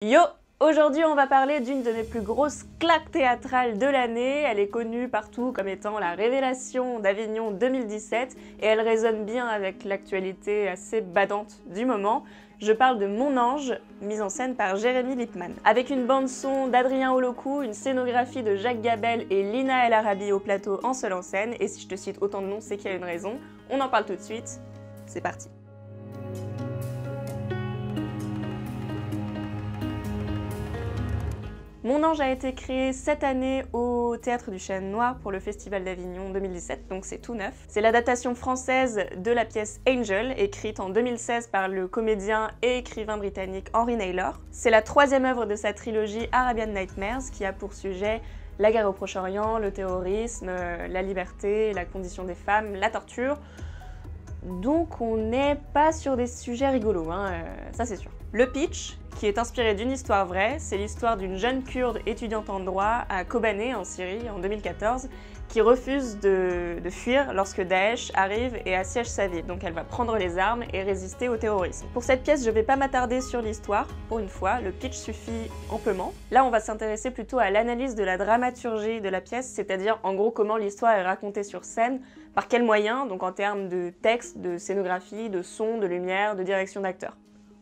Yo! Aujourd'hui, on va parler d'une de mes plus grosses claques théâtrales de l'année. Elle est connue partout comme étant la révélation d'Avignon 2017 et elle résonne bien avec l'actualité assez badante du moment. Je parle de Mon Ange, mise en scène par Jérémy Lippmann. Avec une bande-son d'Adrien Olokou, une scénographie de Jacques Gabel et Lina El Arabi au plateau en seul en scène. Et si je te cite autant de noms, c'est qu'il y a une raison. On en parle tout de suite. C'est parti. Mon Ange a été créé cette année au Théâtre du Chêne Noir pour le Festival d'Avignon 2017, donc c'est tout neuf. C'est l'adaptation française de la pièce Angel, écrite en 2016 par le comédien et écrivain britannique Henry Naylor. C'est la troisième œuvre de sa trilogie Arabian Nightmares, qui a pour sujet la guerre au Proche-Orient, le terrorisme, la liberté, la condition des femmes, la torture. Donc on n'est pas sur des sujets rigolos, ça c'est sûr. Le pitch, qui est inspiré d'une histoire vraie, c'est l'histoire d'une jeune kurde étudiante en droit à Kobané en Syrie en 2014 qui refuse de fuir lorsque Daesh arrive et assiège sa ville. Donc elle va prendre les armes et résister au terrorisme. Pour cette pièce, je ne vais pas m'attarder sur l'histoire, pour une fois, le pitch suffit amplement. Là, on va s'intéresser plutôt à l'analyse de la dramaturgie de la pièce, c'est-à-dire en gros comment l'histoire est racontée sur scène, par quels moyens, donc en termes de texte, de scénographie, de son, de lumière, de direction d'acteur.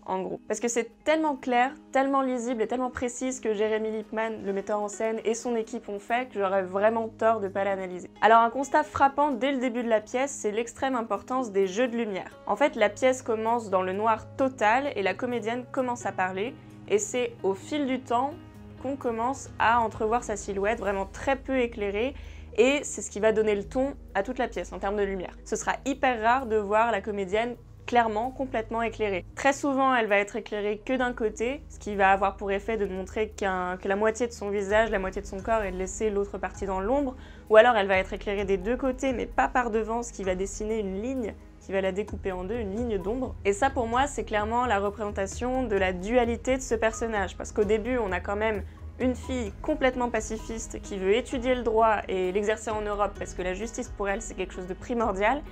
En gros. Parce que c'est tellement clair, tellement lisible et tellement précise que Jérémy Lippmann, le metteur en scène, et son équipe ont fait que j'aurais vraiment tort de ne pas l'analyser. Alors un constat frappant dès le début de la pièce, c'est l'extrême importance des jeux de lumière. En fait, la pièce commence dans le noir total et la comédienne commence à parler, et c'est au fil du temps qu'on commence à entrevoir sa silhouette vraiment très peu éclairée, et c'est ce qui va donner le ton à toute la pièce en termes de lumière. Ce sera hyper rare de voir la comédienne clairement, complètement éclairée. Très souvent, elle va être éclairée que d'un côté, ce qui va avoir pour effet de montrer que la moitié de son visage, la moitié de son corps et de laisser l'autre partie dans l'ombre, ou alors elle va être éclairée des deux côtés, mais pas par devant, ce qui va dessiner une ligne qui va la découper en deux, une ligne d'ombre. Et ça, pour moi, c'est clairement la représentation de la dualité de ce personnage, parce qu'au début, on a quand même une fille complètement pacifiste qui veut étudier le droit et l'exercer en Europe, parce que la justice pour elle, c'est quelque chose de primordial,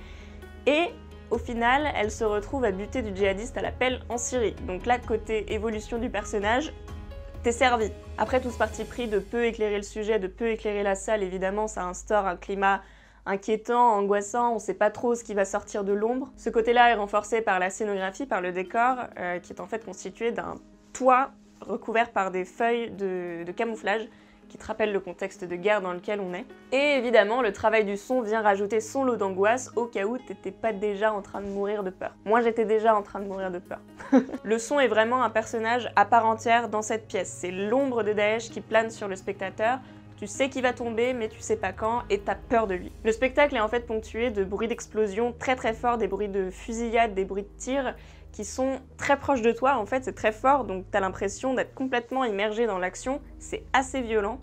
et au final, elle se retrouve à buter du djihadiste à la pelle en Syrie. Donc là, côté évolution du personnage, t'es servi. Après tout ce parti pris de peu éclairer le sujet, de peu éclairer la salle, évidemment, ça instaure un climat inquiétant, angoissant, on sait pas trop ce qui va sortir de l'ombre. Ce côté-là est renforcé par la scénographie, par le décor, qui est en fait constitué d'un toit recouvert par des feuilles de camouflage, qui te rappelle le contexte de guerre dans lequel on est. Et évidemment, le travail du son vient rajouter son lot d'angoisse au cas où t'étais pas déjà en train de mourir de peur. Moi, j'étais déjà en train de mourir de peur. Le son est vraiment un personnage à part entière dans cette pièce. C'est l'ombre de Daesh qui plane sur le spectateur. Tu sais qu'il va tomber, mais tu sais pas quand, et t'as peur de lui. Le spectacle est en fait ponctué de bruits d'explosion très très forts, des bruits de fusillade, des bruits de tir, qui sont très proches de toi, en fait, c'est très fort, donc t'as l'impression d'être complètement immergé dans l'action, c'est assez violent.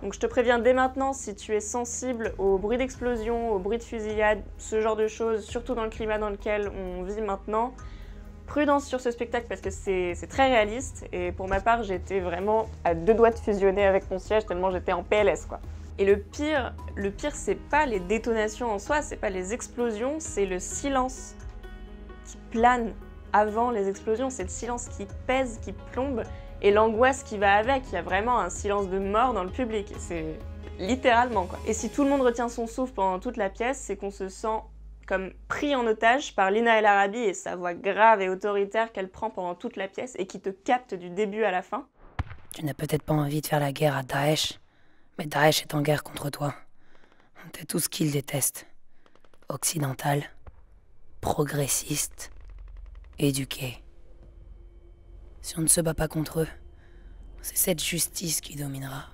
Donc je te préviens dès maintenant, si tu es sensible aux bruits d'explosion, aux bruits de fusillade, ce genre de choses, surtout dans le climat dans lequel on vit maintenant, prudence sur ce spectacle parce que c'est très réaliste, et pour ma part, j'étais vraiment à deux doigts de fusionner avec mon siège tellement j'étais en PLS, quoi. Et le pire, c'est pas les détonations en soi, c'est pas les explosions, c'est le silence qui plane avant les explosions, c'est le silence qui pèse, qui plombe, et l'angoisse qui va avec. Il y a vraiment un silence de mort dans le public, c'est littéralement, quoi. Et si tout le monde retient son souffle pendant toute la pièce, c'est qu'on se sent comme pris en otage par Lina El Arabi et sa voix grave et autoritaire qu'elle prend pendant toute la pièce et qui te capte du début à la fin. Tu n'as peut-être pas envie de faire la guerre à Daesh, mais Daesh est en guerre contre toi. T'es tout ce qu'il déteste. Occidental, progressiste, éduqué. Si on ne se bat pas contre eux, c'est cette justice qui dominera.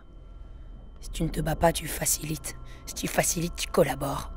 Si tu ne te bats pas, tu facilites. Si tu facilites, tu collabores.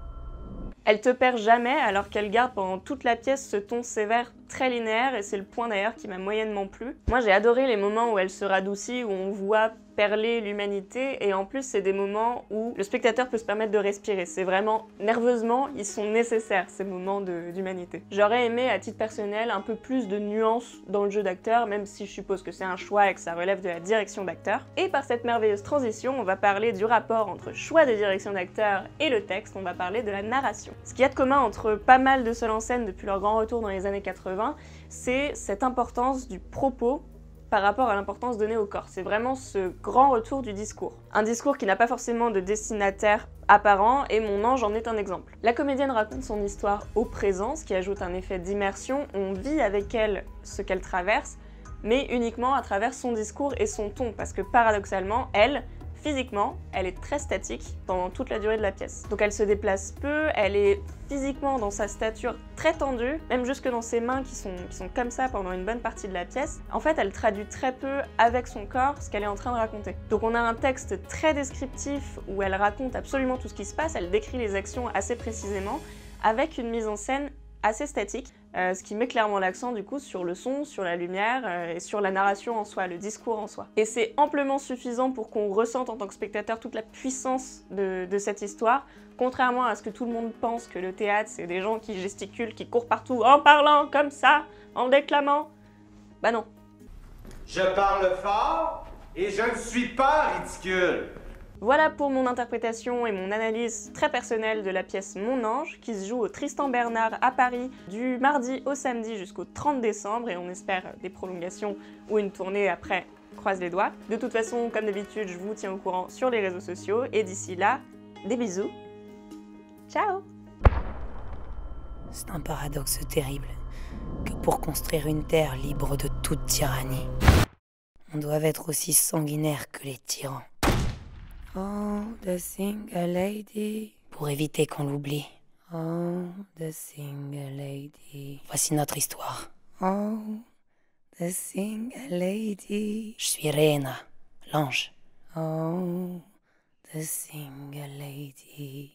Elle te perd jamais alors qu'elle garde pendant toute la pièce ce ton sévère très linéaire, et c'est le point d'ailleurs qui m'a moyennement plu. Moi j'ai adoré les moments où elle se radoucit, où on voit perler l'humanité, et en plus c'est des moments où le spectateur peut se permettre de respirer. C'est vraiment, nerveusement, ils sont nécessaires ces moments d'humanité. J'aurais aimé à titre personnel un peu plus de nuances dans le jeu d'acteur, même si je suppose que c'est un choix et que ça relève de la direction d'acteur. Et par cette merveilleuse transition, on va parler du rapport entre choix de direction d'acteur et le texte, on va parler de la narration. Ce qu'il y a de commun entre pas mal de seuls en scène depuis leur grand retour dans les années 80, c'est cette importance du propos par rapport à l'importance donnée au corps. C'est vraiment ce grand retour du discours. Un discours qui n'a pas forcément de destinataire apparent, et Mon ange en est un exemple. La comédienne raconte son histoire au présent, ce qui ajoute un effet d'immersion. On vit avec elle ce qu'elle traverse, mais uniquement à travers son discours et son ton, parce que paradoxalement, elle, physiquement, elle est très statique pendant toute la durée de la pièce. Donc elle se déplace peu, elle est physiquement dans sa stature très tendue, même jusque dans ses mains qui sont comme ça pendant une bonne partie de la pièce. En fait, elle traduit très peu avec son corps ce qu'elle est en train de raconter. Donc on a un texte très descriptif où elle raconte absolument tout ce qui se passe, elle décrit les actions assez précisément, avec une mise en scène assez statique, ce qui met clairement l'accent du coup sur le son, sur la lumière et sur la narration en soi, le discours en soi. Et c'est amplement suffisant pour qu'on ressente en tant que spectateur toute la puissance de cette histoire, contrairement à ce que tout le monde pense que le théâtre c'est des gens qui gesticulent, qui courent partout en parlant comme ça, en déclamant. Bah non. Je parle fort et je ne suis pas ridicule. Voilà pour mon interprétation et mon analyse très personnelle de la pièce Mon ange, qui se joue au Tristan Bernard à Paris du mardi au samedi jusqu'au 30 décembre, et on espère des prolongations ou une tournée après, croise les doigts. De toute façon, comme d'habitude, je vous tiens au courant sur les réseaux sociaux, et d'ici là, des bisous. Ciao! C'est un paradoxe terrible que pour construire une terre libre de toute tyrannie, on doit être aussi sanguinaire que les tyrans. Oh, the single lady. Pour éviter qu'on l'oublie. Oh, the single lady. Voici notre histoire. Oh, the single lady. Je suis Rena, l'ange. Oh, the single lady.